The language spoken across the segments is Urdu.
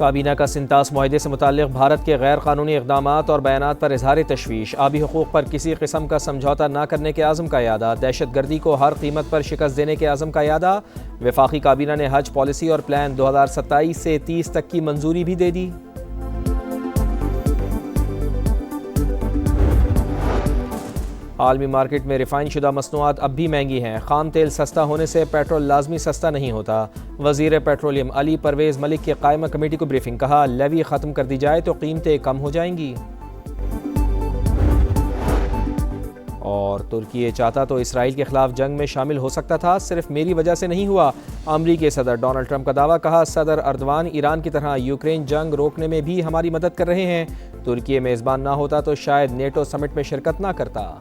کابینہ کا سنتاس معاہدے سے متعلق بھارت کے غیر قانونی اقدامات اور بیانات پر اظہار تشویش، آبی حقوق پر کسی قسم کا سمجھوتہ نہ کرنے کے عزم کا اعادہ، دہشت گردی کو ہر قیمت پر شکست دینے کے عزم کا اعادہ۔ وفاقی کابینہ نے حج پالیسی اور پلان 2027 سے 30 تک کی منظوری بھی دے دی۔ عالمی مارکیٹ میں ریفائن شدہ مصنوعات اب بھی مہنگی ہیں، خام تیل سستا ہونے سے پیٹرول لازمی سستا نہیں ہوتا۔ وزیر پیٹرولیم علی پرویز ملک کی قائمہ کمیٹی کو بریفنگ، کہا لیوی ختم کر دی جائے تو قیمتیں کم ہو جائیں گی۔ اور ترکی چاہتا تو اسرائیل کے خلاف جنگ میں شامل ہو سکتا تھا، صرف میری وجہ سے نہیں ہوا، امریکی صدر ڈونلڈ ٹرمپ کا دعویٰ، کہا صدر اردوان ایران کی طرح یوکرین جنگ روکنے میں بھی ہماری مدد کر رہے ہیں، ترکی میزبان نہ ہوتا تو شاید نیٹو سمٹ میں شرکت نہ کرتا۔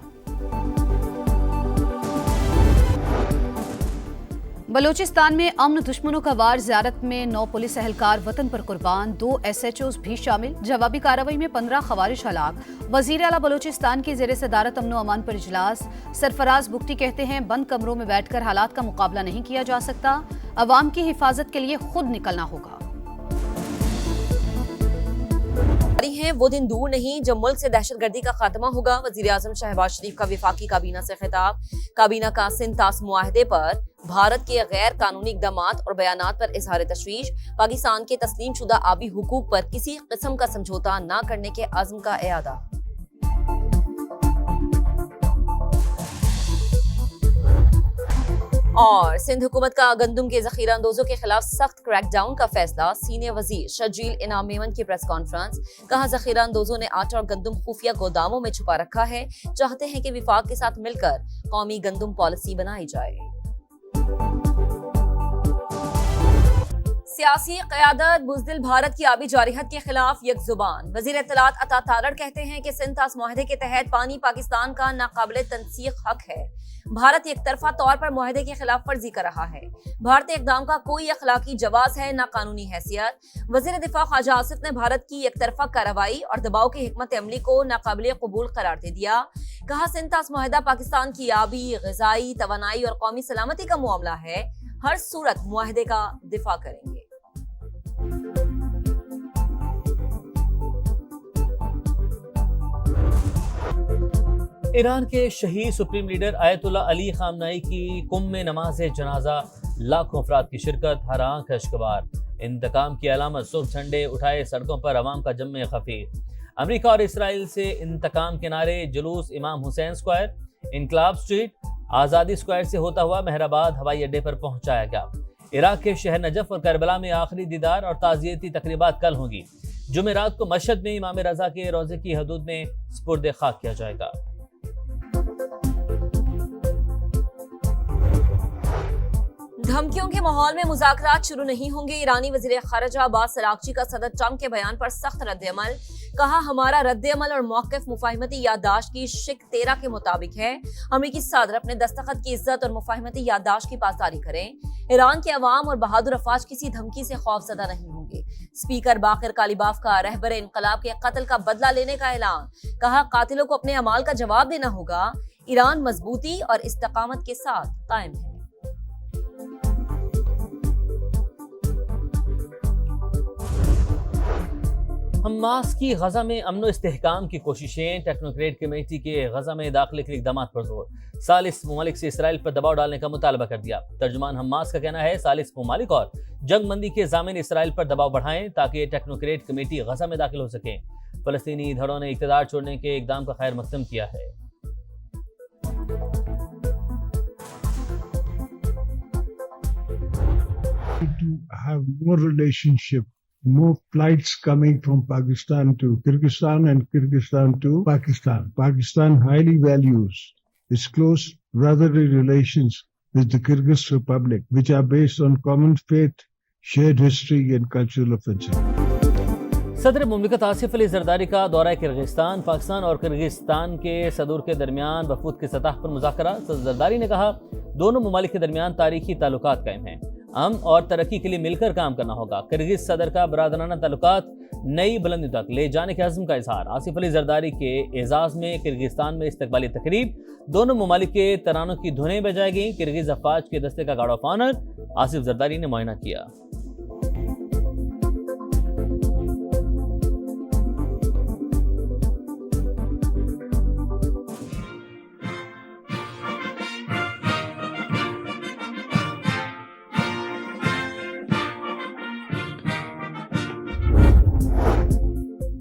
بلوچستان میں امن دشمنوں کا وار، زیارت میں 9 پولیس اہلکار وطن پر قربان، 2 SHOs بھی شامل، جوابی کارروائی میں 15 خوارج ہلاک۔ وزیر اعلیٰ بلوچستان کی زیر صدارت امن و امان پر اجلاس، سرفراز بگٹی کہتے ہیں بند کمروں میں بیٹھ کر حالات کا مقابلہ نہیں کیا جا سکتا، عوام کی حفاظت کے لیے خود نکلنا ہوگا۔ ہیں وہ دن دور نہیں جب ملک سے دہشت گردی کا خاتمہ ہوگا، وزیر اعظم شہباز شریف کا وفاقی کابینہ سے خطاب۔ کابینہ کا سنتاس معاہدے پر بھارت کے غیر قانونی اقدامات اور بیانات پر اظہار تشویش، پاکستان کے تسلیم شدہ آبی حقوق پر کسی قسم کا سمجھوتہ نہ کرنے کے عزم کا اعادہ۔ اور سندھ حکومت کا گندم کے ذخیرہ اندوزوں کے خلاف سخت کریک ڈاؤن کا فیصلہ، سینئر وزیر شرجیل انعام میمن کی پریس کانفرنس، کہا ذخیرہ اندوزوں نے آٹا اور گندم خفیہ گوداموں میں چھپا رکھا ہے، چاہتے ہیں کہ وفاق کے ساتھ مل کر قومی گندم پالیسی بنائی جائے۔ سیاسی قیادت بزدل بھارت کی آبی جارحیت کے خلاف یک زبان، وزیر اطلاعات عطا تارڑ کہتے ہیں کہ سنتاس معاہدے کے تحت پانی پاکستان کا ناقابل تنسیق حق ہے، بھارت یک طرفہ طور پر معاہدے کی خلاف ورزی کر رہا ہے، بھارتی اقدام کا کوئی اخلاقی جواز ہے نہ قانونی حیثیت۔ وزیر دفاع خواجہ آصف نے بھارت کی یک طرفہ کارروائی اور دباؤ کی حکمت عملی کو ناقابل قبول قرار دے دیا، کہا سنتاس معاہدہ پاکستان کی آبی، غذائی، توانائی اور قومی سلامتی کا معاملہ ہے، ہر صورت معاہدے کا دفاع کریں گے۔ ایران کے شہید سپریم لیڈر آیت اللہ علی خامنہئی کی قم میں نماز جنازہ، لاکھوں افراد کی شرکت، ہر آنکھ اشکبار، انتقام کی علامت، سرخ جھنڈے اٹھائے، سڑکوں پر عوام کا جم خفیف، امریکہ اور اسرائیل سے انتقام کے نعرے، جلوس امام حسین اسکوائر، انقلاب اسٹریٹ، آزادی اسکوائر سے ہوتا ہوا مہرآباد ہوائی اڈے پر پہنچایا گیا۔ عراق کے شہر نجف اور کربلا میں آخری دیدار اور تعزیتی تقریبات کل ہوں گی۔ جمعرات کو مشہد میں امام رضا کے روضے کی حدود میں سپرد خاک کیا جائے گا۔ دھمکیوں کے ماحول میں مذاکرات شروع نہیں ہوں گے، ایرانی وزیر خارجہ عباس اراغچی کا صدر ٹرمپ کے بیان پر سخت رد عمل، کہا ہمارا رد عمل اور موقف مفاہمتی یادداشت کی شق 13 کے مطابق ہے، امریکی صدر اپنے دستخط کی عزت اور مفاہمتی یادداشت کی پاسداری کریں، ایران کے عوام اور بہادر افواج کسی دھمکی سے خوف زدہ نہیں ہوں گے۔ اسپیکر باقر کالیباف کا رہبر انقلاب کے قتل کا بدلہ لینے کا اعلان، کہا قاتلوں کو اپنے اعمال کا جواب دینا ہوگا، ایران مضبوطی اور استقامت کے ساتھ قائم ہے۔ حماس کی غزہ میں امن و استحکام کی کوششیں، ٹیکنوکریٹ کمیٹی کے غزہ میں داخلے کے اقدامات پر زور، ثالث ممالک سے اسرائیل پر دباؤ ڈالنے کا مطالبہ کر دیا۔ ترجمان حماس کا کہنا ہے ثالث ممالک اور جنگ بندی کے ضامن اسرائیل پر دباؤ بڑھائیں تاکہ ٹیکنوکریٹ کمیٹی غزہ میں داخل ہو سکیں۔ فلسطینی دھڑوں نے اقتدار چھوڑنے کے اقدام کا خیر مقدم کیا ہے۔ To have more relationship, more flights coming from Pakistan to Kyrgyzstan and Kyrgyzstan to Pakistan. Pakistan highly values its close brotherly relations with the Kyrgyz Republic, which are based on common faith, shared history and cultural offenses. صدر مملکت آصف علی زرداری کا دورہ کرغزستان، پاکستان اور کرغزستان کے صدور کے درمیان وفود کی سطح پر مذاکرات۔ صدر زرداری نے کہا دونوں ممالک کے درمیان تاریخی تعلقات قائم ہیں، امن اور ترقی کے لیے مل کر کام کرنا ہوگا۔ کرغز صدر کا برادرانہ تعلقات نئی بلندیوں تک لے جانے کے عزم کا اظہار۔ آصف علی زرداری کے اعزاز میں کرغزستان میں استقبالی تقریب، دونوں ممالک کے ترانوں کی دھنیں بجائی گئیں۔ کرغز افواج کے دستے کا guard of honour Asif Zardari نے معائنہ کیا۔